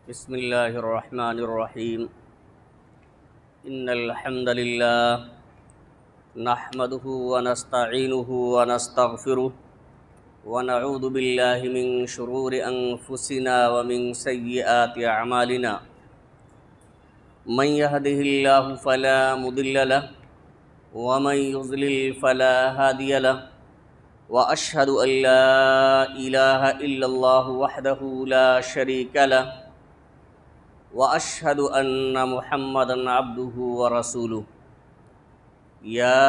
بسم اللہ الرحمن الرحیم ان الحمد للہ نحمده ونستعینه ونستغفره ونعوذ باللہ من شرور انفسنا ومن سیئات اعمالنا من يهده اللہ فلا مضل له ومن يضلل فلا هادی له واشهد ان لا الہ الا اللہ وحدہ لا شریک له واشهد ان محمدا عبده ورسوله يا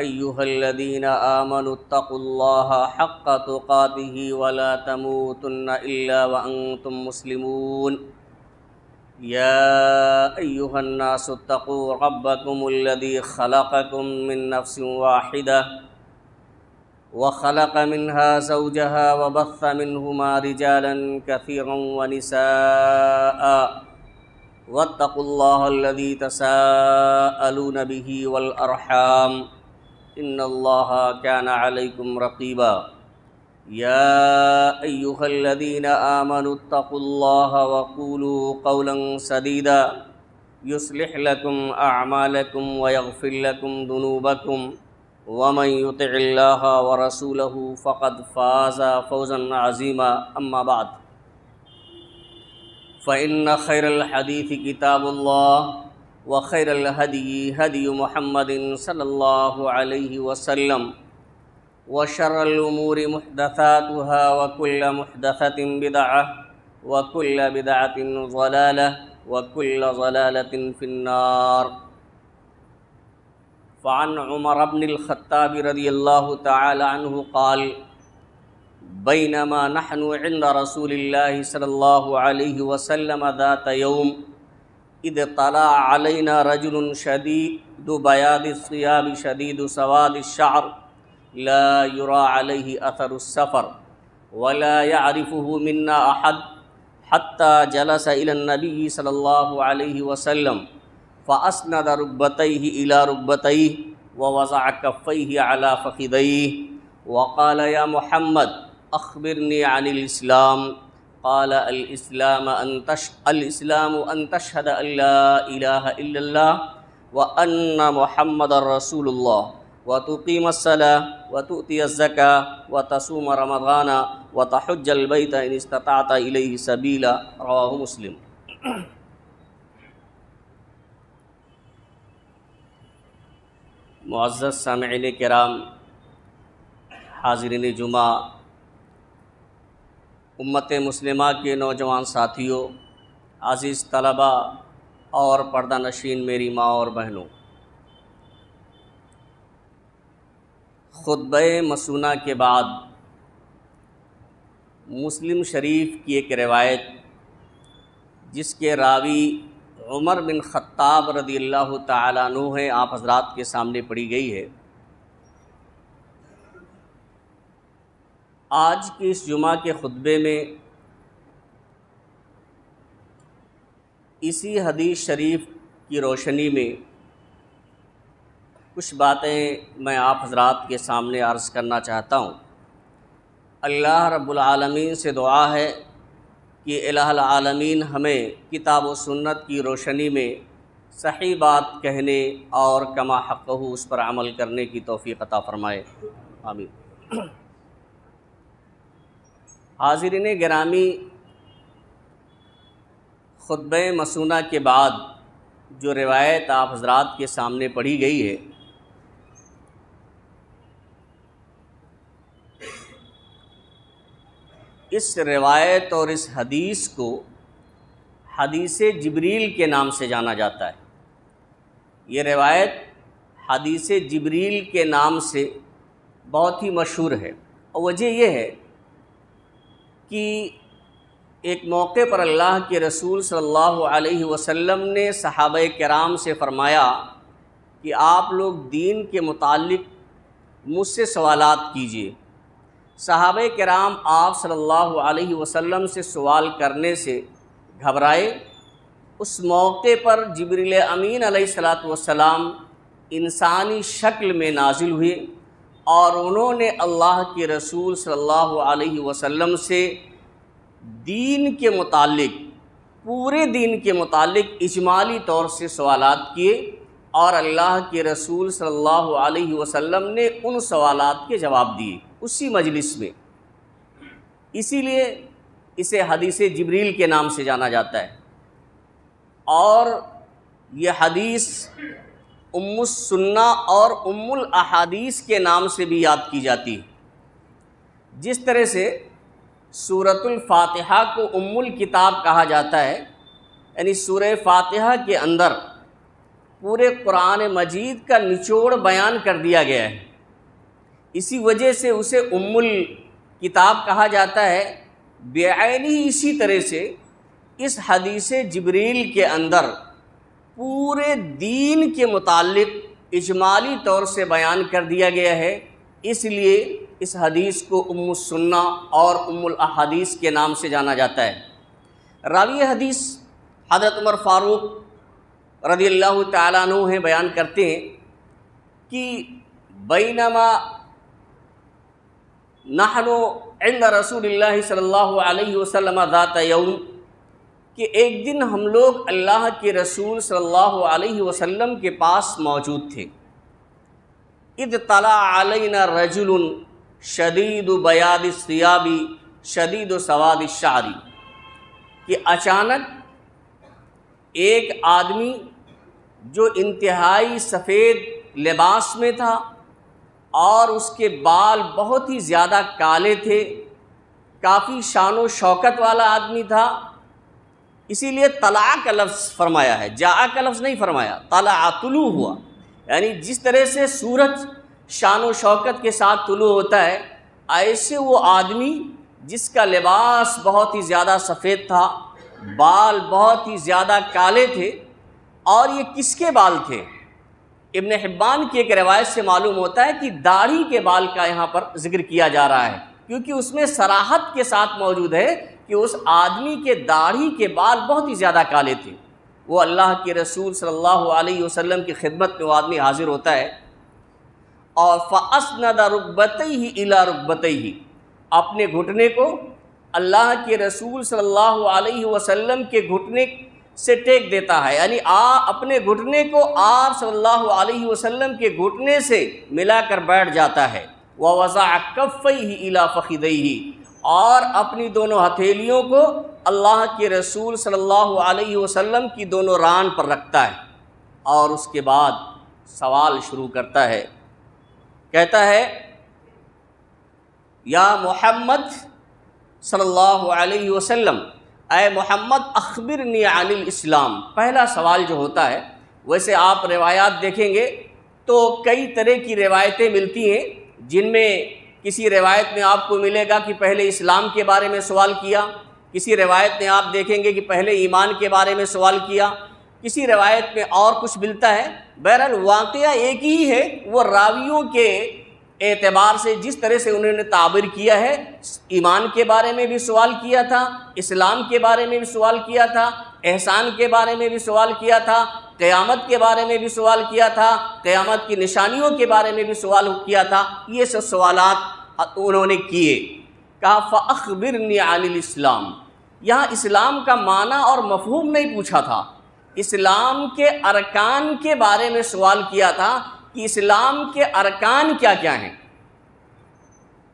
ايها الذين امنوا اتقوا الله حق تقاته ولا تموتن الا وانتم مسلمون يا ايها الناس اتقوا ربكم الذي خلقكم من نفس واحده وخلق منها زوجها وبث منهما رجالا كثيرا ونساء واتقوا الله الذي تساءلون به والأرحام إن الله كان عليكم رقيبا يا أيها الذين آمنوا اتقوا الله وقولوا قولا سديدا يصلح لكم أعمالكم ويغفر لكم ذنوبكم ومن يطع الله ورسوله فقد فاز فوزا عظيما أما بعد فإن خير الحديث كتاب الله وخير الهدي هدي محمد صلى الله عليه وسلم وشر الأمور محدثاتها وكل محدثة بدعة وكل بدعة ضلالة وكل ضلالة في النار. فعن عمر بن الخطاب رضي الله تعالى عنه قال: بينما نحن عند رسول الله صلى الله عليه وسلم ذات يوم إذ طلع علينا رجل شديد بياض الثياب شديد سواد الشعر لا يرى عليه أثر السفر ولا يعرفه منا أحد حتى جلس إلى النبي صلى الله عليه وسلم فأسند ركبتيه إلى ركبتيه ووضع كفيه على فخذيه وقال: يا محمد أخبرني عن الإسلام. قال: الإسلام أن تشهد أن لا إله إلا الله وأن محمد رسول الله وتقيم الصلاة وتؤتي الزكاة وتصوم رمضان وتحج البيت إن استطعت إليه سبيلا. رواه مسلم. معزز سامعین کرام، حاضرین جمعہ، امت مسلمہ کے نوجوان ساتھیوں، عزیز طلبہ اور پردہ نشین میری ماں اور بہنوں، خطبہ مسونہ کے بعد مسلم شریف کی ایک روایت جس کے راوی عمر بن خطاب رضی اللہ تعالیٰ عنہ ہیں، آپ حضرات کے سامنے پڑھی گئی ہے. آج کے اس جمعہ کے خطبے میں اسی حدیث شریف کی روشنی میں کچھ باتیں میں آپ حضرات کے سامنے عرض کرنا چاہتا ہوں. اللہ رب العالمین سے دعا ہے کہ الہ العالمین ہمیں کتاب و سنت کی روشنی میں صحیح بات کہنے اور کما حقہ اس پر عمل کرنے کی توفیق عطا فرمائے. آمین. حاضرین گرامی، خطبہ مسونہ کے بعد جو روایت آپ حضرات کے سامنے پڑھی گئی ہے، اس روایت اور اس حدیث کو حدیث جبریل کے نام سے جانا جاتا ہے. یہ روایت حدیث جبریل کے نام سے بہت ہی مشہور ہے، اور وجہ یہ ہے کہ ایک موقع پر اللہ کے رسول صلی اللہ علیہ وسلم نے صحابہ کرام سے فرمایا کہ آپ لوگ دین کے متعلق مجھ سے سوالات کیجیے. صحابہ کرام آپ صلی اللہ علیہ وسلم سے سوال کرنے سے گھبرائے. اس موقع پر جبریل امین علیہ السلام انسانی شکل میں نازل ہوئے اور انہوں نے اللہ کے رسول صلی اللہ علیہ وسلم سے دین کے متعلق پورے دین کے متعلق اجمالی طور سے سوالات کیے اور اللہ کے رسول صلی اللہ علیہ وسلم نے ان سوالات کے جواب دیے اسی مجلس میں. اسی لیے اسے حدیث جبریل کے نام سے جانا جاتا ہے، اور یہ حدیث ام السنہ اور ام الاحادیث کے نام سے بھی یاد کی جاتی ہے. جس طرح سے سورۃ الفاتحہ کو ام الکتاب کہا جاتا ہے، یعنی سورہ فاتحہ کے اندر پورے قرآن مجید کا نچوڑ بیان کر دیا گیا ہے، اسی وجہ سے اسے ام الکتاب کہا جاتا ہے. بعینی اسی طرح سے اس حدیث جبریل کے اندر پورے دین کے متعلق اجمالی طور سے بیان کر دیا گیا ہے، اس لیے اس حدیث کو ام السنہ اور ام الاحادیث کے نام سے جانا جاتا ہے. راوی حدیث حضرت عمر فاروق رضی اللہ تعالیٰ عنہ ہیں، بیان کرتے ہیں کہ بینما نحن عند رسول اللہ صلی اللہ علیہ وسلم ذات یوم، کہ ایک دن ہم لوگ اللہ کے رسول صلی اللہ علیہ وسلم کے پاس موجود تھے. اذ طلع علینا رجل شدید بیاض الثیاب شدید سواد الشعر، کہ اچانک ایک آدمی جو انتہائی سفید لباس میں تھا اور اس کے بال بہت ہی زیادہ کالے تھے، کافی شان و شوکت والا آدمی تھا. اسی لیے طلع کا لفظ فرمایا ہے، جاء کا لفظ نہیں فرمایا. طلع طلوع ہوا، یعنی جس طرح سے سورج شان و شوکت کے ساتھ طلوع ہوتا ہے، ایسے وہ آدمی جس کا لباس بہت ہی زیادہ سفید تھا، بال بہت ہی زیادہ کالے تھے. اور یہ کس کے بال تھے؟ ابن حبان کی ایک روایت سے معلوم ہوتا ہے کہ داڑھی کے بال کا یہاں پر ذکر کیا جا رہا ہے، کیونکہ اس میں صراحت کے ساتھ موجود ہے کہ اس آدمی کے داڑھی کے بال بہت ہی زیادہ کالے تھے. وہ اللہ کے رسول صلی اللہ علیہ وسلم کی خدمت میں وہ آدمی حاضر ہوتا ہے، اور فَأَسْنَدَ رُكْبَتَيْهِ إِلَى رُكْبَتَيْهِ، اپنے گھٹنے کو اللہ کے رسول صلی اللہ علیہ وسلم کے گھٹنے سے ٹیک دیتا ہے، یعنی اپنے گھٹنے کو آپ صلی اللہ علیہ وسلم کے گھٹنے سے ملا کر بیٹھ جاتا ہے. وَوَضَعَ كَفَّيْهِ إِلَى فَخِذَيْهِ، اور اپنی دونوں ہتھیلیوں کو اللہ کے رسول صلی اللہ علیہ وسلم کی دونوں ران پر رکھتا ہے، اور اس کے بعد سوال شروع کرتا ہے. کہتا ہے یا محمد صلی اللہ علیہ وسلم، اے محمد اخبرنی عن الاسلام. پہلا سوال جو ہوتا ہے، ویسے آپ روایات دیکھیں گے تو کئی طرح کی روایتیں ملتی ہیں، جن میں کسی روایت میں آپ کو ملے گا کہ پہلے اسلام کے بارے میں سوال کیا، کسی روایت میں آپ دیکھیں گے کہ پہلے ایمان کے بارے میں سوال کیا، کسی روایت میں اور کچھ ملتا ہے. بہرحال واقعہ ایک ہی ہے، وہ راویوں کے اعتبار سے جس طرح سے انہوں نے تعبیر کیا ہے. ایمان کے بارے میں بھی سوال کیا تھا، اسلام کے بارے میں بھی سوال کیا تھا، احسان کے بارے میں بھی سوال کیا تھا، قیامت کے بارے میں بھی سوال کیا تھا، قیامت کی نشانیوں کے بارے میں بھی سوال کیا تھا. یہ سب سوالات انہوں نے کیے. کہا فَأَخْبِرْنِي عَنِ الْإِسْلَامِ، یہاں اسلام کا معنی اور مفہوم نہیں پوچھا تھا، اسلام کے ارکان کے بارے میں سوال کیا تھا کہ اسلام کے ارکان کیا کیا ہیں،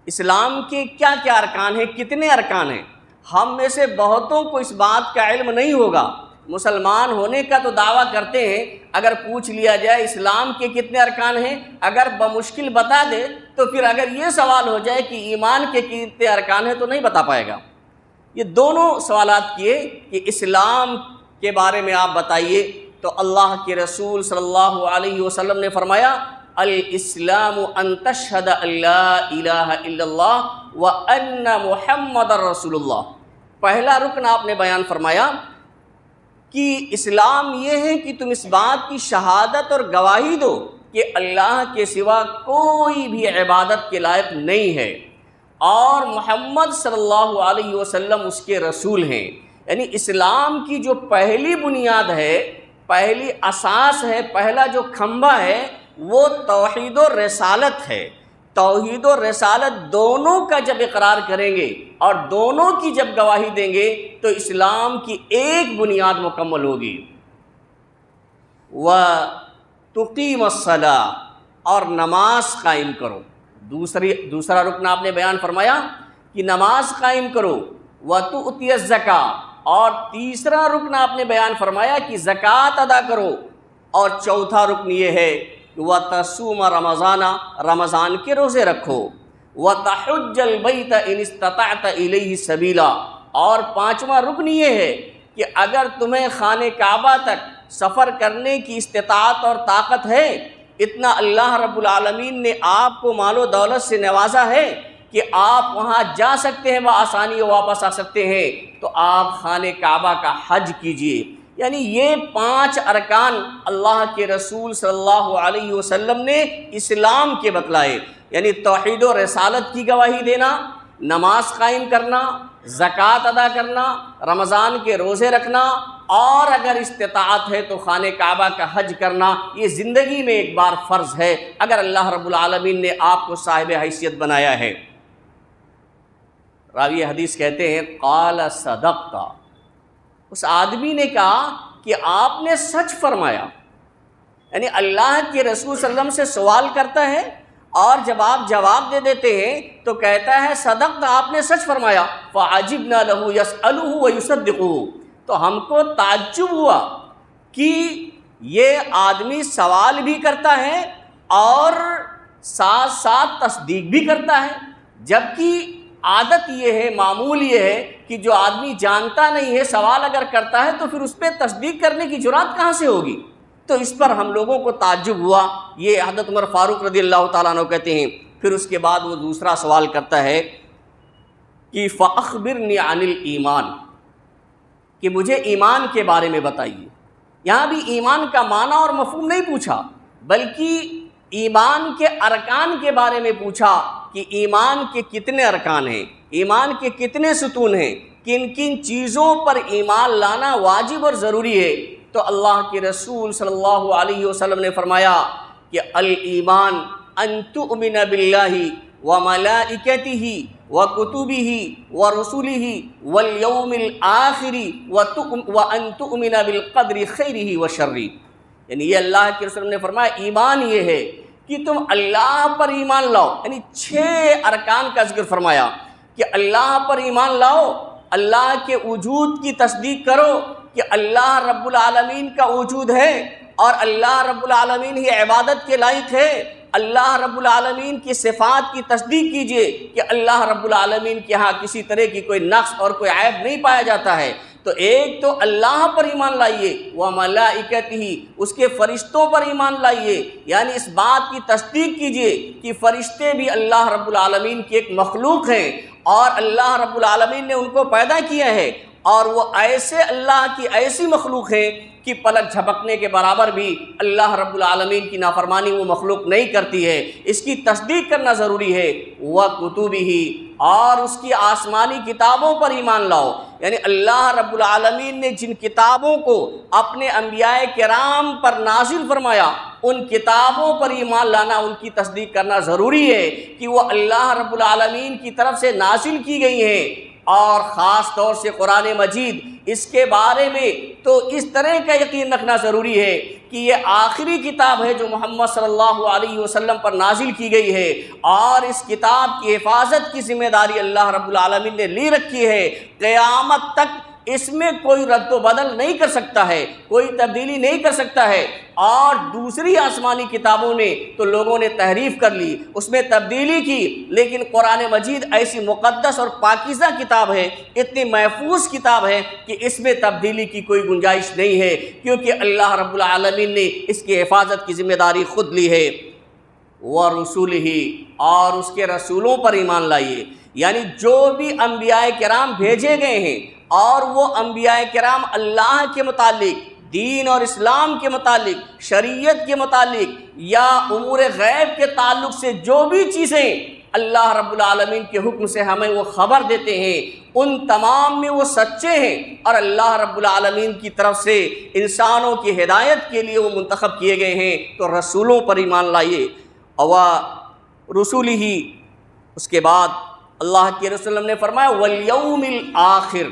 اسلام کے کیا کیا ارکان ہیں، کتنے ارکان ہیں. ہم میں سے بہتوں کو اس بات کا علم نہیں ہوگا، مسلمان ہونے کا تو دعویٰ کرتے ہیں، اگر پوچھ لیا جائے اسلام کے کتنے ارکان ہیں، اگر بمشکل بتا دے تو پھر اگر یہ سوال ہو جائے کہ ایمان کے کتنے ارکان ہیں تو نہیں بتا پائے گا. یہ دونوں سوالات کیے کہ اسلام کے بارے میں آپ بتائیے. تو اللہ کے رسول صلی اللہ علیہ وسلم نے فرمایا الاسلام ان تشہد ان لا الہ الا اللہ وان محمد رسول اللہ. پہلا رکن آپ نے بیان فرمایا کہ اسلام یہ ہے کہ تم اس بات کی شہادت اور گواہی دو کہ اللہ کے سوا کوئی بھی عبادت کے لائق نہیں ہے اور محمد صلی اللہ علیہ وسلم اس کے رسول ہیں. یعنی اسلام کی جو پہلی بنیاد ہے، پہلی اساس ہے، پہلا جو کھمبا ہے وہ توحید و رسالت ہے توحید و رسالت دونوں کا جب اقرار کریں گے اور دونوں کی جب گواہی دیں گے تو اسلام کی ایک بنیاد مکمل ہوگی۔ وَتُقِيمَ الصَّلَاةَ، اور نماز قائم کرو۔ دوسرا رکن آپ نے بیان فرمایا کہ نماز قائم کرو۔ وَتُؤْتِيَ الزَّكَاةَ، اور تیسرا رکن آپ نے بیان فرمایا کہ زکوٰۃ ادا کرو۔ اور چوتھا رکن یہ ہے وَتَصُومَ رَمَضَانَ، رمضان کے روزے رکھو۔ وَتَحُجَّ الْبَيْتَ إِنِ اسْتَطَعْتَ إِلَيْهِ سَبِيلًا، اور پانچواں رکن یہ ہے کہ اگر تمہیں خانہ کعبہ تک سفر کرنے کی استطاعت اور طاقت ہے، اتنا اللہ رب العالمین نے آپ کو مال و دولت سے نوازا ہے کہ آپ وہاں جا سکتے ہیں، بآسانی واپس آ سکتے ہیں، تو آپ خانہ کعبہ کا حج کیجئے۔ یعنی یہ 5 ارکان اللہ کے رسول صلی اللہ علیہ وسلم نے اسلام کے بتلائے، یعنی توحید و رسالت کی گواہی دینا، نماز قائم کرنا، زکوٰۃ ادا کرنا، رمضان کے روزے رکھنا، اور اگر استطاعت ہے تو خانہ کعبہ کا حج کرنا۔ یہ زندگی میں ایک بار فرض ہے اگر اللہ رب العالمین نے آپ کو صاحب حیثیت بنایا ہے۔ راوی حدیث کہتے ہیں قال صدقت، اس آدمی نے کہا کہ آپ نے سچ فرمایا۔ یعنی اللہ کے رسول صلی اللہ علیہ وسلم سے سوال کرتا ہے اور جب آپ جواب دے دیتے ہیں تو کہتا ہے صدقت، آپ نے سچ فرمایا۔ فعجبنا له يسأله ويصدقه، تو ہم کو تعجب ہوا کہ یہ آدمی سوال بھی کرتا ہے اور ساتھ ساتھ تصدیق بھی کرتا ہے، جبکہ عادت یہ ہے، معمول یہ ہے کہ جو آدمی جانتا نہیں ہے سوال اگر کرتا ہے تو پھر اس پہ تصدیق کرنے کی جرات کہاں سے ہوگی؟ تو اس پر ہم لوگوں کو تعجب ہوا۔ یہ حضرت عمر فاروق رضی اللہ تعالیٰ عنہ کہتے ہیں۔ پھر اس کے بعد وہ دوسرا سوال کرتا ہے کہ فَأَخْبِرْنِي عَنِ الْإِيمَانِ، کہ مجھے ایمان کے بارے میں بتائیے۔ یہاں بھی ایمان کا معنی اور مفہوم نہیں پوچھا، بلکہ ایمان کے ارکان کے بارے میں پوچھا کہ ایمان کے کتنے ارکان ہیں، ایمان کے کتنے ستون ہیں، کن کن چیزوں پر ایمان لانا واجب اور ضروری ہے۔ تو اللہ کے رسول صلی اللہ علیہ وسلم نے فرمایا کہ الایمان ان تؤمن باللہ وملائکتہ وکتبہ ورسلہ والیوم الآخر وان تؤمن بالقدر خیرہ وشرہ۔ یعنی یہ اللہ کے رسول نے فرمایا ایمان یہ ہے کہ تم اللہ پر ایمان لاؤ، یعنی 6 ارکان کا ذکر فرمایا کہ اللہ پر ایمان لاؤ، اللہ کے وجود کی تصدیق کرو کہ اللہ رب العالمین کا وجود ہے اور اللہ رب العالمین ہی عبادت کے لائق ہے۔ اللہ رب العالمین کی صفات کی تصدیق کیجئے کہ اللہ رب العالمین کے ہاں کسی طرح کی کوئی نقص اور کوئی عیب نہیں پایا جاتا ہے۔ تو ایک تو اللہ پر ایمان لائیے، وملائکتہ، اس کے فرشتوں پر ایمان لائیے، یعنی اس بات کی تصدیق کیجئے کہ فرشتے بھی اللہ رب العالمین کی ایک مخلوق ہیں اور اللہ رب العالمین نے ان کو پیدا کیا ہے، اور وہ ایسے اللہ کی ایسی مخلوق ہیں کہ پلک جھپکنے کے برابر بھی اللہ رب العالمین کی نافرمانی وہ مخلوق نہیں کرتی ہے۔ اس کی تصدیق کرنا ضروری ہے۔ وَكُتُبِهِ، اور اس کی آسمانی کتابوں پر ایمان لاؤ، یعنی اللہ رب العالمین نے جن کتابوں کو اپنے انبیاء کرام پر نازل فرمایا ان کتابوں پر ایمان لانا، ان کی تصدیق کرنا ضروری ہے کہ وہ اللہ رب العالمین کی طرف سے نازل کی گئی ہیں۔ اور خاص طور سے قرآن مجید، اس کے بارے میں تو اس طرح کا یقین رکھنا ضروری ہے کہ یہ آخری کتاب ہے جو محمد صلی اللہ علیہ وسلم پر نازل کی گئی ہے، اور اس کتاب کی حفاظت کی ذمہ داری اللہ رب العالمین نے لی رکھی ہے۔ قیامت تک اس میں کوئی رد و بدل نہیں کر سکتا ہے، کوئی تبدیلی نہیں کر سکتا ہے۔ اور دوسری آسمانی کتابوں نے تو لوگوں نے تحریف کر لی، اس میں تبدیلی کی، لیکن قرآن مجید ایسی مقدس اور پاکیزہ کتاب ہے، اتنی محفوظ کتاب ہے کہ اس میں تبدیلی کی کوئی گنجائش نہیں ہے، کیونکہ اللہ رب العالمین نے اس کی حفاظت کی ذمہ داری خود لی ہے۔ وَرُسُلِهِ، اور اس کے رسولوں پر ایمان لائیے، یعنی جو بھی انبیاء کرام بھیجے گئے ہیں اور وہ انبیاء کرام اللہ کے متعلق، دین اور اسلام کے متعلق، شریعت کے متعلق یا امور غیب کے تعلق سے جو بھی چیزیں اللہ رب العالمین کے حکم سے ہمیں وہ خبر دیتے ہیں، ان تمام میں وہ سچے ہیں اور اللہ رب العالمین کی طرف سے انسانوں کی ہدایت کے لیے وہ منتخب کیے گئے ہیں۔ تو رسولوں پر ایمان لائیے۔ رسولہ، اس کے بعد اللہ کے رسول نے فرمایا والیوم الآخر،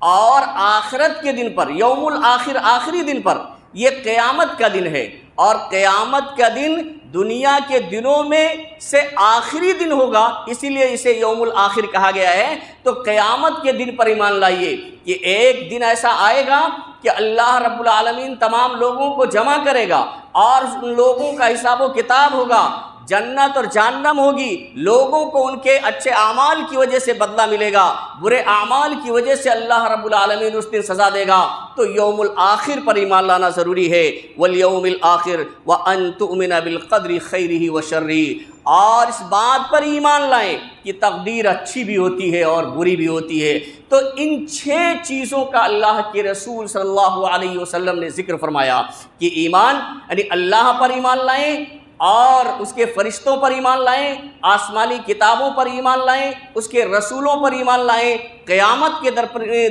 اور آخرت کے دن پر، یوم الآخر آخری دن پر، یہ قیامت کا دن ہے، اور قیامت کا دن دنیا کے دنوں میں سے آخری دن ہوگا، اسی لیے اسے یوم الآخر کہا گیا ہے۔ تو قیامت کے دن پر ایمان لائیے کہ ایک دن ایسا آئے گا کہ اللہ رب العالمین تمام لوگوں کو جمع کرے گا، اور ان لوگوں کا حساب و کتاب ہوگا، جنت اور جہنم ہوگی، لوگوں کو ان کے اچھے اعمال کی وجہ سے بدلہ ملے گا، برے اعمال کی وجہ سے اللہ رب العالمین اس دن سزا دے گا۔ تو یوم الآخر پر ایمان لانا ضروری ہے، والیوم الآخر وان تؤمن بالقدر خیرہ وشرہ، اور اس بات پر ایمان لائیں کہ تقدیر اچھی بھی ہوتی ہے اور بری بھی ہوتی ہے۔ تو ان 6 چیزوں کا اللہ کے رسول صلی اللہ علیہ وسلم نے ذکر فرمایا کہ ایمان یعنی اللہ پر ایمان لائیں، اور اس کے فرشتوں پر ایمان لائیں، آسمانی کتابوں پر ایمان لائیں، اس کے رسولوں پر ایمان لائیں، قیامت کے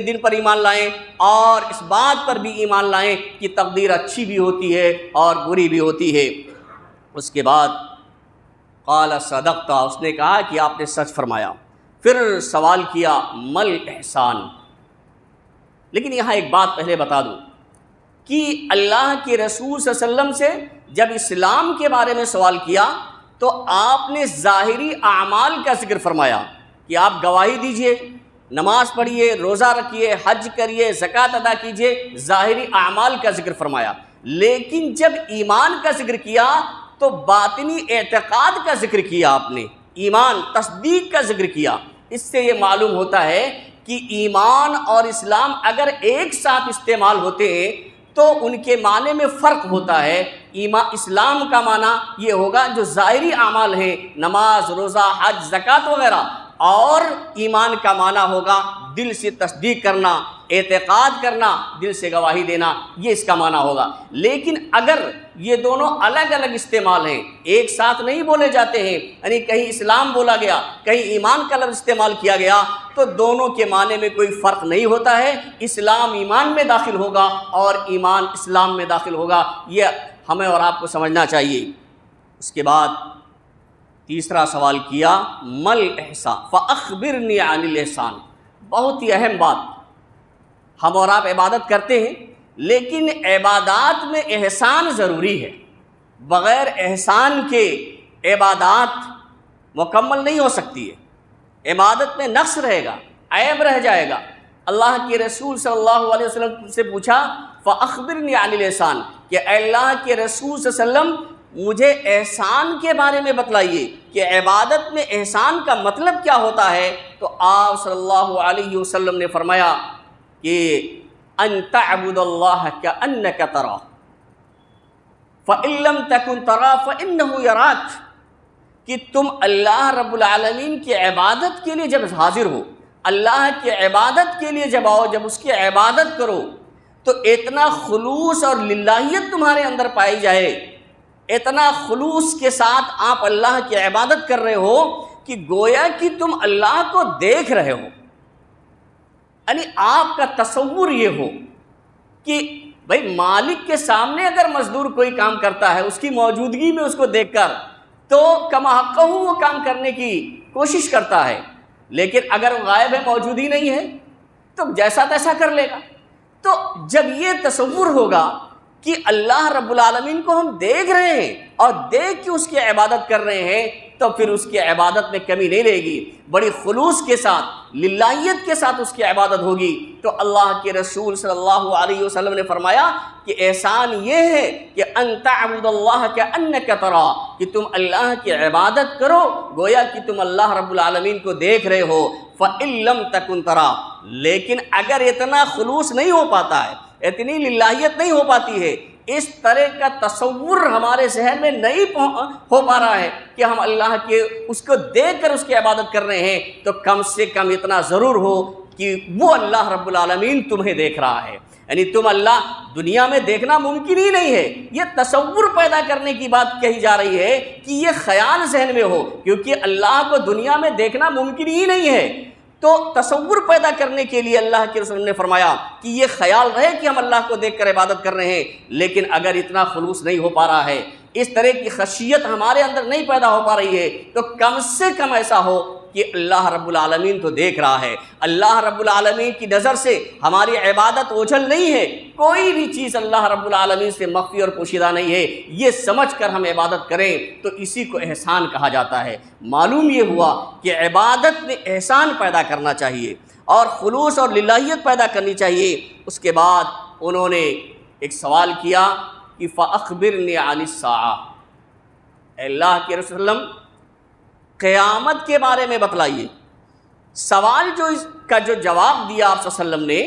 دن پر ایمان لائیں، اور اس بات پر بھی ایمان لائیں کہ تقدیر اچھی بھی ہوتی ہے اور بری بھی ہوتی ہے۔ اس کے بعد قال صدقت، اس نے کہا کہ آپ نے سچ فرمایا۔ پھر سوال کیا مل احسان، لیکن یہاں ایک بات پہلے بتا دوں کہ اللہ کے رسول صلی اللہ علیہ وسلم سے جب اسلام کے بارے میں سوال کیا تو آپ نے ظاہری اعمال کا ذکر فرمایا کہ آپ گواہی دیجئے، نماز پڑھیے، روزہ رکھیے، حج کریے، زکوٰۃ ادا کیجئے، ظاہری اعمال کا ذکر فرمایا۔ لیکن جب ایمان کا ذکر کیا تو باطنی اعتقاد کا ذکر کیا، آپ نے ایمان تصدیق کا ذکر کیا۔ اس سے یہ معلوم ہوتا ہے کہ ایمان اور اسلام اگر ایک ساتھ استعمال ہوتے ہیں تو ان کے معنی میں فرق ہوتا ہے۔ اسلام کا معنی یہ ہوگا جو ظاہری اعمال ہیں، نماز، روزہ، حج، زکوٰۃ وغیرہ، اور ایمان کا معنی ہوگا دل سے تصدیق کرنا، اعتقاد کرنا، دل سے گواہی دینا، یہ اس کا معنی ہوگا۔ لیکن اگر یہ دونوں الگ الگ استعمال ہیں، ایک ساتھ نہیں بولے جاتے ہیں، یعنی کہیں اسلام بولا گیا، کہیں ایمان کا لفظ استعمال کیا گیا، تو دونوں کے معنی میں کوئی فرق نہیں ہوتا ہے۔ اسلام ایمان میں داخل ہوگا اور ایمان اسلام میں داخل ہوگا، یہ ہمیں اور آپ کو سمجھنا چاہیے۔ اس کے بعد تیسرا سوال کیا مل احسان فاخبرنی عن الاحسان، بہت ہی اہم بات۔ ہم اور آپ عبادت کرتے ہیں، لیکن عبادات میں احسان ضروری ہے، بغیر احسان کے عبادات مکمل نہیں ہو سکتی ہے، عبادت میں نقص رہے گا، عیب رہ جائے گا۔ اللہ کے رسول صلی اللہ علیہ وسلم سے پوچھا فاخبرنی عن الاحسان کہ اے اللہ کے رسول صلی اللہ علیہ وسلم مجھے احسان کے بارے میں بتلائیے کہ عبادت میں احسان کا مطلب کیا ہوتا ہے۔ تو آپ صلی اللہ علیہ وسلم نے فرمایا کہ ان تعبد اللہ کأنک تراہ فإن لم تکن تراہ فإنہ یراک، کہ تم اللہ رب العالمین کی عبادت کے لیے جب حاضر ہو، اللہ کی عبادت کے لیے جب آؤ، جب اس کی عبادت کرو، تو اتنا خلوص اور للہیت تمہارے اندر پائی جائے، اتنا خلوص کے ساتھ آپ اللہ کی عبادت کر رہے ہو کہ گویا کہ تم اللہ کو دیکھ رہے ہو، یعنی آپ کا تصور یہ ہو کہ بھئی مالک کے سامنے اگر مزدور کوئی کام کرتا ہے، اس کی موجودگی میں اس کو دیکھ کر تو کما حقہ وہ کام کرنے کی کوشش کرتا ہے، لیکن اگر غائب ہے، موجود ہی نہیں ہے، تو جیسا تیسا کر لے گا۔ تو جب یہ تصور ہوگا کہ اللہ رب العالمین کو ہم دیکھ رہے ہیں اور دیکھ کے اس کی عبادت کر رہے ہیں، تو پھر اس کی عبادت میں کمی نہیں رہے گی، بڑی خلوص کے ساتھ، للہیت کے ساتھ اس کی عبادت ہوگی۔ تو اللہ کے رسول صلی اللہ علیہ وسلم نے فرمایا کہ احسان یہ ہے کہ ان تعبد اللہ کأنک تراہ، کہ تم اللہ کی عبادت کرو گویا کہ تم اللہ رب العالمین کو دیکھ رہے ہو۔ فإن لم تکن تراہ، لیکن اگر اتنا خلوص نہیں ہو پاتا ہے، اتنی للہیت نہیں ہو پاتی ہے، اس طرح کا تصور ہمارے ذہن میں نہیں ہو پا رہا ہے کہ ہم اللہ کے اس کو دیکھ کر اس کی عبادت کر رہے ہیں، تو کم سے کم اتنا ضرور ہو کہ وہ اللہ رب العالمین تمہیں دیکھ رہا ہے۔ یعنی تم اللہ دنیا میں دیکھنا ممکن ہی نہیں ہے، یہ تصور پیدا کرنے کی بات کہی جا رہی ہے کہ یہ خیال ذہن میں ہو، کیونکہ اللہ کو دنیا میں دیکھنا ممکن ہی نہیں ہے۔ تو تصور پیدا کرنے کے لیے اللہ کے رسول نے فرمایا کہ یہ خیال رہے کہ ہم اللہ کو دیکھ کر عبادت کر رہے ہیں، لیکن اگر اتنا خلوص نہیں ہو پا رہا ہے، اس طرح کی خشیت ہمارے اندر نہیں پیدا ہو پا رہی ہے، تو کم سے کم ایسا ہو کہ اللہ رب العالمین تو دیکھ رہا ہے، اللہ رب العالمین کی نظر سے ہماری عبادت اوجھل نہیں ہے، کوئی بھی چیز اللہ رب العالمین سے مخفی اور پوشیدہ نہیں ہے، یہ سمجھ کر ہم عبادت کریں تو اسی کو احسان کہا جاتا ہے۔ معلوم یہ ہوا کہ عبادت میں احسان پیدا کرنا چاہیے اور خلوص اور للہیت پیدا کرنی چاہیے۔ اس کے بعد انہوں نے ایک سوال کیا کہ فَأَخْبِرْنِي عَنِ السَّاعَةِ، اے اللہ کے رسول اللہ قیامت کے بارے میں بتلائیے۔ سوال اس کا جو جواب دیا آپ صلی اللہ علیہ وسلم نے،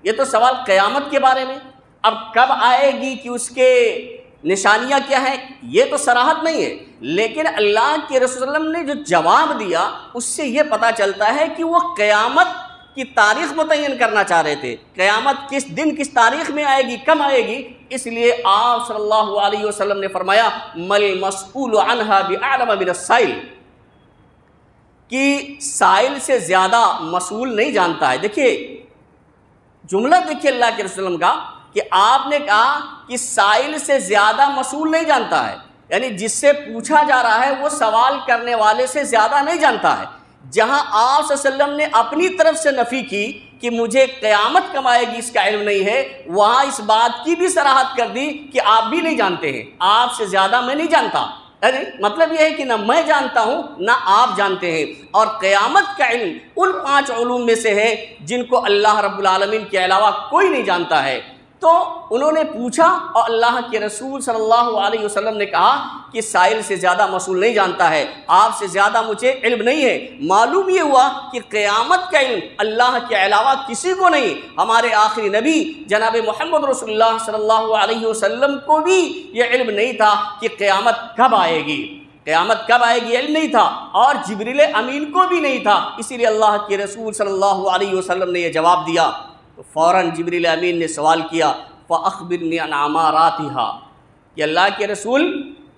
یہ تو سوال قیامت کے بارے میں، اب کب آئے گی کہ اس کے نشانیاں کیا ہیں یہ تو صراحت نہیں ہے، لیکن اللہ کے رسول صلی اللہ علیہ وسلم نے جو جواب دیا اس سے یہ پتہ چلتا ہے کہ وہ قیامت کی تاریخ متعین کرنا چاہ رہے تھے، قیامت کس دن کس تاریخ میں آئے گی، کب آئے گی۔ اس لیے آپ صلی اللہ علیہ وسلم نے فرمایا مَلْ مَسْئُولُ عَنْهَا بِأَعْلَمَ مِنَ السَّائِلِ، کہ سائل سے زیادہ مسئول نہیں جانتا ہے۔ دیکھیے جملہ دیکھیے اللہ کے رسول کا کہ آپ نے کہا کہ سائل سے زیادہ مسئول نہیں جانتا ہے، یعنی جس سے پوچھا جا رہا ہے وہ سوال کرنے والے سے زیادہ نہیں جانتا ہے۔ جہاں آپ صلی اللہ علیہ وسلم نے اپنی طرف سے نفی کی کہ مجھے قیامت کب آئے گی اس کا علم نہیں ہے، وہاں اس بات کی بھی صراحت کر دی کہ آپ بھی نہیں جانتے ہیں، آپ سے زیادہ میں نہیں جانتا۔ مطلب یہ ہے کہ نہ میں جانتا ہوں نہ آپ جانتے ہیں، اور قیامت کا علم ان 5 علوم میں سے ہے جن کو اللہ رب العالمین کے علاوہ کوئی نہیں جانتا ہے۔ تو انہوں نے پوچھا اور اللہ کے رسول صلی اللہ علیہ وسلم نے کہا کہ سائل سے زیادہ مسئول نہیں جانتا ہے، آپ سے زیادہ مجھے علم نہیں ہے۔ معلوم یہ ہوا کہ قیامت کا علم اللہ کے علاوہ کسی کو نہیں، ہمارے آخری نبی جناب محمد رسول اللہ صلی اللہ علیہ وسلم کو بھی یہ علم نہیں تھا کہ قیامت کب آئے گی، قیامت کب آئے گی علم نہیں تھا، اور جبریل امین کو بھی نہیں تھا۔ اسی لیے اللہ کے رسول صلی اللہ علیہ وسلم نے یہ جواب دیا تو فوراً جبریل امین نے سوال کیا فَأَخْبِرْنِي عَنْ عَمَارَاتِهَا، کہ اللہ کے رسول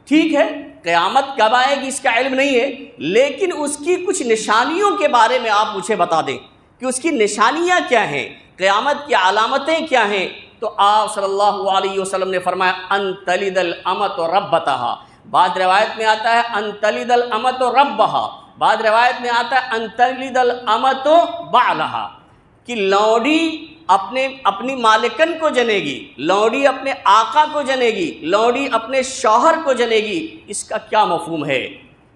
ٹھیک ہے قیامت کب آئے گی اس کا علم نہیں ہے، لیکن اس کی کچھ نشانیوں کے بارے میں آپ مجھے بتا دیں کہ اس کی نشانیاں کیا ہیں، قیامت کی علامتیں کیا ہیں۔ تو آپ صلی اللہ علیہ وسلم نے فرمایا أَن تَلِدَ الْأَمَةُ رَبَّتَهَا، بعض روایت میں آتا ہے أَن تَلِدَ الْأَمَةُ رَبَّهَا، بعض روایت میں آتا ہے أَن تَلِدَ الْأَمَةُ بَعْلَهَا، کہ لونڈی اپنی مالکن کو جنے گی، لونڈی اپنے آقا کو جنے گی، لونڈی اپنے شوہر کو جنے گی۔ اس کا کیا مفہوم ہے؟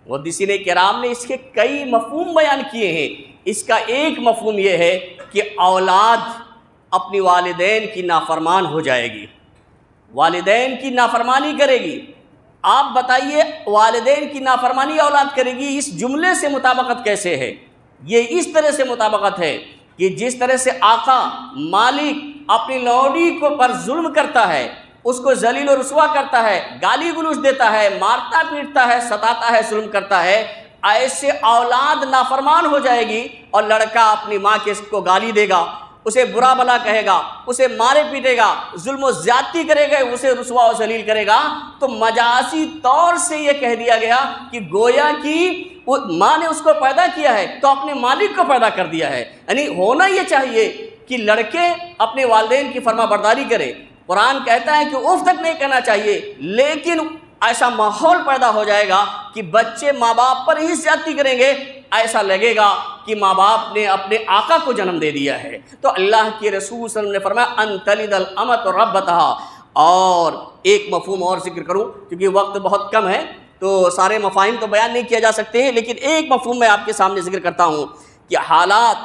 محدثین کرام نے اس کے کئی مفہوم بیان کیے ہیں۔ اس کا ایک مفہوم یہ ہے کہ اولاد اپنی والدین کی نافرمان ہو جائے گی، والدین کی نافرمانی کرے گی۔ آپ بتائیے والدین کی نافرمانی اولاد کرے گی، اس جملے سے مطابقت کیسے ہے؟ یہ اس طرح سے مطابقت ہے کہ جس طرح سے آقا مالک اپنی لونڈی کو پر ظلم کرتا ہے، اس کو ذلیل و رسوا کرتا ہے، گالی گلوچ دیتا ہے، مارتا پیٹتا ہے، ستاتا ہے، ظلم کرتا ہے، ایسے اولاد نافرمان ہو جائے گی، اور لڑکا اپنی ماں کے کو گالی دے گا، اسے برا بلا کہے گا، اسے مارے پیٹے گا، ظلم و زیادتی کرے گا، اسے رسوا و ذلیل کرے گا۔ تو مجازی طور سے یہ کہہ دیا گیا کہ گویا کہ ماں نے اس کو پیدا کیا ہے تو اپنے مالک کو پیدا کر دیا ہے۔ یعنی ہونا یہ چاہیے کہ لڑکے اپنے والدین کی فرما برداری کرے، قرآن کہتا ہے کہ اف تک نہیں کہنا چاہیے، لیکن ایسا ماحول پیدا ہو جائے گا کہ بچے ماں باپ پر ہی زیادتی کریں گے، ایسا لگے گا کہ ماں باپ نے اپنے آقا کو جنم دے دیا ہے۔ تو اللہ کے رسول صلی اللہ علیہ وسلم نے فرمایا ان تلد الامۃ ربتها۔ اور ایک مفہوم اور ذکر کروں کیونکہ وقت بہت کم ہے تو سارے مفاہیم تو بیان نہیں کیا جا سکتے ہیں، لیکن ایک مفہوم میں آپ کے سامنے ذکر کرتا ہوں کہ حالات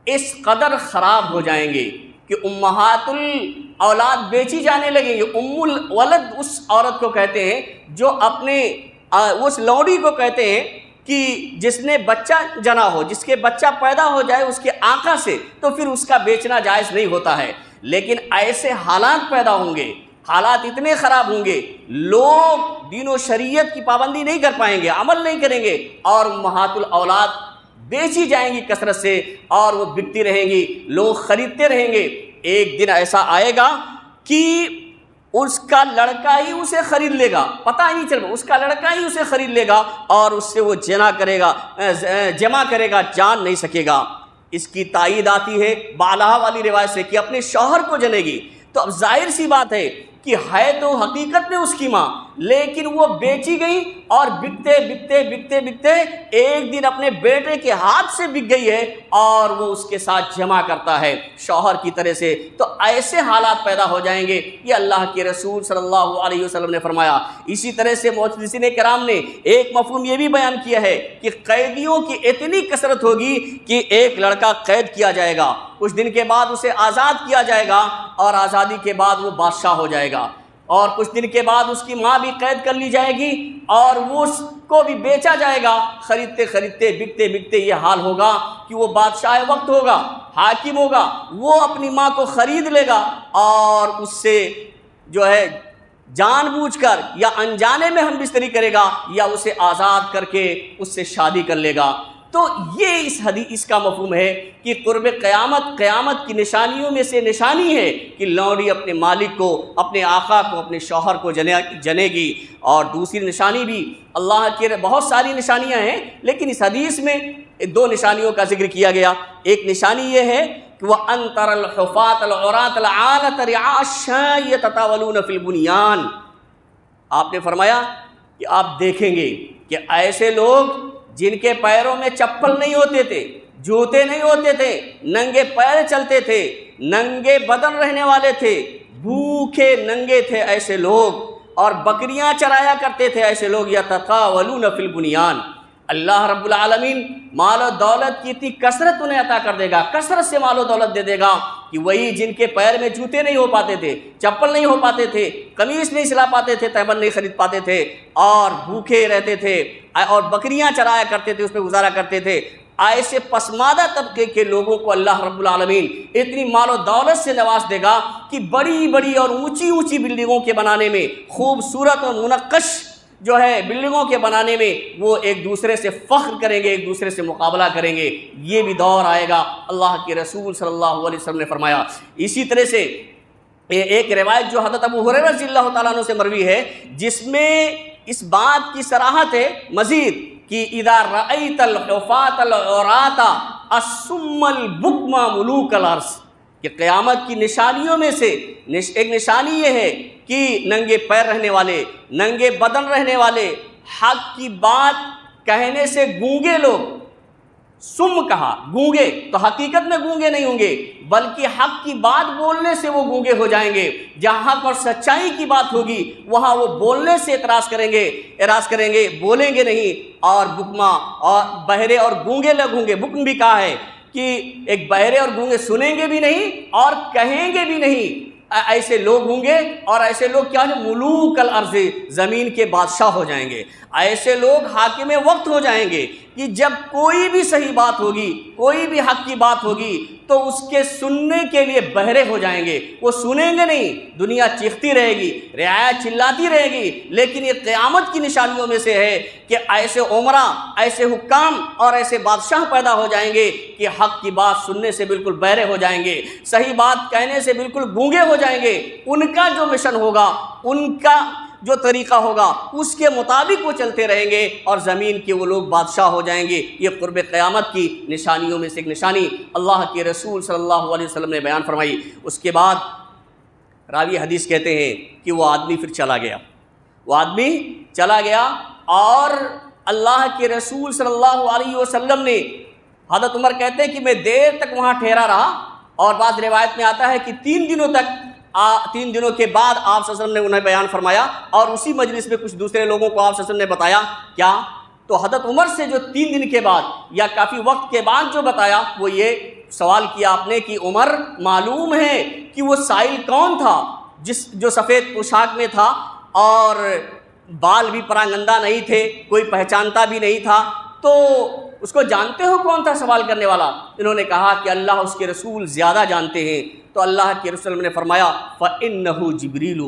اس قدر خراب ہو جائیں گے کہ امہات الاولاد بیچی جانے لگیں گے۔ ام الولد اس عورت کو کہتے ہیں جو اپنے اس لونڈی کو کہتے ہیں کہ جس نے بچہ جنا ہو، جس کے بچہ پیدا ہو جائے اس کے آقا سے، تو پھر اس کا بیچنا جائز نہیں ہوتا ہے۔ لیکن ایسے حالات پیدا ہوں گے، حالات اتنے خراب ہوں گے، لوگ دین و شریعت کی پابندی نہیں کر پائیں گے، عمل نہیں کریں گے، اور امہات الاولاد بیچی جائیں گی کثرت سے، اور وہ بکتی رہیں گی، لوگ خریدتے رہیں گے۔ ایک دن ایسا آئے گا کہ اس کا لڑکا ہی اسے خرید لے گا، پتہ ہی نہیں چل گا، اس کا لڑکا ہی اسے خرید لے گا اور اس سے وہ جنا کرے گا، جمع کرے گا، جان نہیں سکے گا۔ اس کی تائید آتی ہے بالہ والی روایت سے کہ اپنے شوہر کو جنے گی. تو اب ظاہر سی بات ہے کہ ہے تو حقیقت میں اس کی ماں، لیکن وہ بیچی گئی اور بکتے بکتے بکتے بکتے ایک دن اپنے بیٹے کے ہاتھ سے بک گئی ہے اور وہ اس کے ساتھ جمع کرتا ہے شوہر کی طرح سے. تو ایسے حالات پیدا ہو جائیں گے، یہ اللہ کے رسول صلی اللہ علیہ وسلم نے فرمایا. اسی طرح سے محدثین کرام نے ایک مفہوم یہ بھی بیان کیا ہے کہ قیدیوں کی اتنی کثرت ہوگی کہ ایک لڑکا قید کیا جائے گا، کچھ دن کے بعد اسے آزاد کیا جائے گا اور آزادی کے بعد وہ بادشاہ ہو جائے گا، اور کچھ دن کے بعد اس کی ماں بھی قید کر لی جائے گی اور وہ اس کو بھی بیچا جائے گا. خریدتے خریدتے بکتے بکتے یہ حال ہوگا کہ وہ بادشاہ وقت ہوگا، حاکم ہوگا، وہ اپنی ماں کو خرید لے گا اور اس سے جو ہے جان بوجھ کر یا انجانے میں ہم بستری کرے گا یا اسے آزاد کر کے اس سے شادی کر لے گا. تو یہ اس حدیث کا مفہوم ہے کہ قرب قیامت کی نشانیوں میں سے نشانی ہے کہ لونڈی اپنے مالک کو، اپنے آقا کو، اپنے شوہر کو جنے گی. اور دوسری نشانی بھی اللہ کی بہت ساری نشانیاں ہیں، لیکن اس حدیث میں دو نشانیوں کا ذکر کیا گیا. ایک نشانی یہ ہے کہ وَأَن تَرَى الْحُفَاةَ الْعُرَاةَ الْعَالَةَ رِعَاءَ الشَّاةِ يَتَطَاوَلُونَ فِي الْبُنْيَانِ. آپ نے فرمایا کہ آپ دیکھیں گے کہ ایسے لوگ جن کے پیروں میں چپل نہیں ہوتے تھے، جوتے نہیں ہوتے تھے، ننگے پیر چلتے تھے، ننگے بدن رہنے والے تھے، بھوکے ننگے تھے ایسے لوگ، اور بکریاں چرایا کرتے تھے ایسے لوگ. یتطاولون فی البنیان. اللہ رب العالمین مال و دولت کی اتنی کثرت انہیں عطا کر دے گا، کثرت سے مال و دولت دے دے گا کہ وہی جن کے پیر میں جوتے نہیں ہو پاتے تھے، چپل نہیں ہو پاتے تھے، قمیص نہیں سلا پاتے تھے، تہبند نہیں خرید پاتے تھے، اور بھوکے رہتے تھے اور بکریاں چرایا کرتے تھے، اس پہ گزارا کرتے تھے، ایسے پسماندہ طبقے کے لوگوں کو اللہ رب العالمین اتنی مال و دولت سے نواز دے گا کہ بڑی بڑی اور اونچی اونچی بلڈنگوں کے بنانے میں، خوبصورت اور منقش جو ہے بلڈنگوں کے بنانے میں وہ ایک دوسرے سے فخر کریں گے، ایک دوسرے سے مقابلہ کریں گے. یہ بھی دور آئے گا، اللہ کے رسول صلی اللہ علیہ وسلم نے فرمایا. اسی طرح سے ایک روایت جو حضرت ابو ہریرہ رضی اللہ تعالیٰ عنہ سے مروی ہے، جس میں اس بات کی صراحت ہے مزید کہ اذا رأیت الحفاة العراة الصم البکم ملوک الارض، کہ قیامت کی نشانیوں میں سے ایک نشانی یہ ہے کہ ننگے پیر رہنے والے، ننگے بدن رہنے والے، حق کی بات کہنے سے گونگے لوگ. سم کہا، گونگے تو حقیقت میں گونگے نہیں ہوں گے بلکہ حق کی بات بولنے سے وہ گونگے ہو جائیں گے. جہاں حق اور سچائی کی بات ہوگی وہاں وہ بولنے سے اعراض کریں گے، بولیں گے نہیں. اور بکما اور بہرے اور گونگے لوگ ہوں گے. بکم بھی کہا ہے کہ ایک بہرے اور گونگے سنیں گے بھی نہیں اور کہیں گے بھی نہیں، ایسے لوگ ہوں گے. اور ایسے لوگ کیا ہیں؟ ملوک الارض، زمین کے بادشاہ ہو جائیں گے. ایسے لوگ حاکم وقت ہو جائیں گے کہ جب کوئی بھی صحیح بات ہوگی، کوئی بھی حق کی بات ہوگی تو اس کے سننے کے لیے بہرے ہو جائیں گے. وہ سنیں گے نہیں، دنیا چیختی رہے گی، رعایا چلاتی رہے گی. لیکن یہ قیامت کی نشانیوں میں سے ہے کہ ایسے عمرا، ایسے حکام اور ایسے بادشاہ پیدا ہو جائیں گے کہ حق کی بات سننے سے بالکل بہرے ہو جائیں گے، صحیح بات کہنے سے بالکل گونگے ہو جائیں گے. ان کا جو مشن ہوگا، ان کا جو طریقہ ہوگا اس کے مطابق وہ چلتے رہیں گے اور زمین کے وہ لوگ بادشاہ ہو جائیں گے. یہ قرب قیامت کی نشانیوں میں سے ایک نشانی اللہ کے رسول صلی اللہ علیہ وسلم نے بیان فرمائی. اس کے بعد راوی حدیث کہتے ہیں کہ وہ آدمی پھر چلا گیا اور اللہ کے رسول صلی اللہ علیہ وسلم نے، حضرت عمر کہتے ہیں کہ میں دیر تک وہاں ٹھہرا رہا، اور بعض روایت میں آتا ہے کہ 3 دنوں کے بعد آپ صلی اللہ علیہ وسلم نے انہیں بیان فرمایا. اور اسی مجلس میں کچھ دوسرے لوگوں کو آپ صلی اللہ علیہ وسلم نے بتایا. کیا؟ تو حضرت عمر سے جو 3 دن کے بعد یا کافی وقت کے بعد جو بتایا، وہ یہ سوال کیا آپ نے کہ عمر، معلوم ہے کہ وہ سائل کون تھا جو سفید پوشاک میں تھا اور بال بھی پراگندہ نہیں تھے، کوئی پہچانتا بھی نہیں تھا، تو اس کو جانتے ہو کون تھا سوال کرنے والا؟ انہوں نے کہا کہ اللہ اس کے رسول زیادہ جانتے ہیں. تو اللہ کے رسول نے فرمایا فَإِنَّهُ جِبْرِيلُ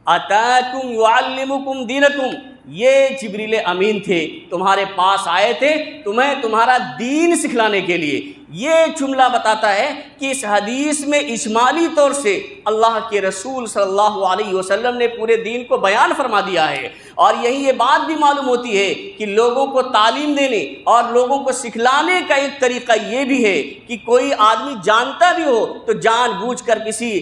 أَتَاكُمْ يُعَلِّمُكُمْ دِينَكُمْ. یہ جبریل امین تھے، تمہارے پاس آئے تھے تمہیں تمہارا دین سکھلانے کے لیے۔ یہ جملہ بتاتا ہے کہ اس حدیث میں اجمالی طور سے اللہ کے رسول صلی اللہ علیہ وسلم نے پورے دین کو بیان فرما دیا ہے، اور یہی یہ بات بھی معلوم ہوتی ہے کہ لوگوں کو تعلیم دینے اور لوگوں کو سکھلانے کا ایک طریقہ یہ بھی ہے کہ کوئی آدمی جانتا بھی ہو تو جان بوجھ کر کسی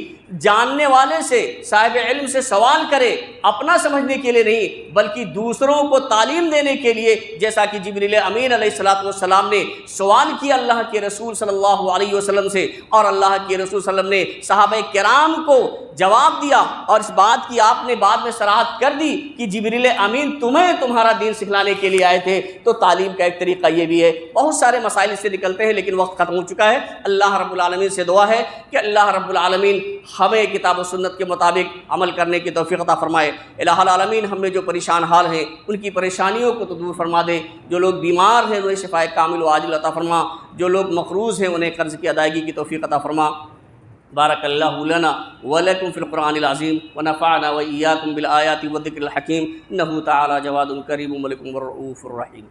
جاننے والے سے، صاحب علم سے سوال کرے، اپنا سمجھنے کے لیے نہیں بلکہ دوسروں کو تعلیم دینے کے لیے، جیسا کہ جبریل امین علیہ السلام نے سوال کیا اللہ کے رسول صلی اللہ علیہ وسلم سے، اور اللہ کے رسول صلی اللہ علیہ وسلم نے صحابہ کرام کو جواب دیا، اور اس بات کی آپ نے بعد میں صراحت کر دی کہ جبریل امین تمہیں تمہارا دین سکھلانے کے لیے آئے تھے۔ تو تعلیم کا ایک طریقہ یہ بھی ہے۔ بہت سارے مسائل اس سے نکلتے ہیں لیکن وقت ختم ہو چکا ہے۔ اللہ رب العالمین سے دعا ہے کہ اللہ رب العالمین ہمیں کتاب و سنت کے مطابق عمل کرنے کی توفیق عطا فرمائے۔ الہ العالمین ہم میں جو پریشان حال ہیں ان کی پریشانیوں کو تو دور فرما دے، جو لوگ بیمار ہیں انہیں شفاء کامل و عاجل عطا فرما، جو لوگ مقروض ہیں انہیں قرض کی ادائیگی کی توفیق عطا فرما۔ بارک اللہ لنا ولکم فی القرآن العظیم ونفعنا وإیاکم بالآیات والذکر الحکیم، انہ تعالی جواد کریم ملک رؤوف الرحیم۔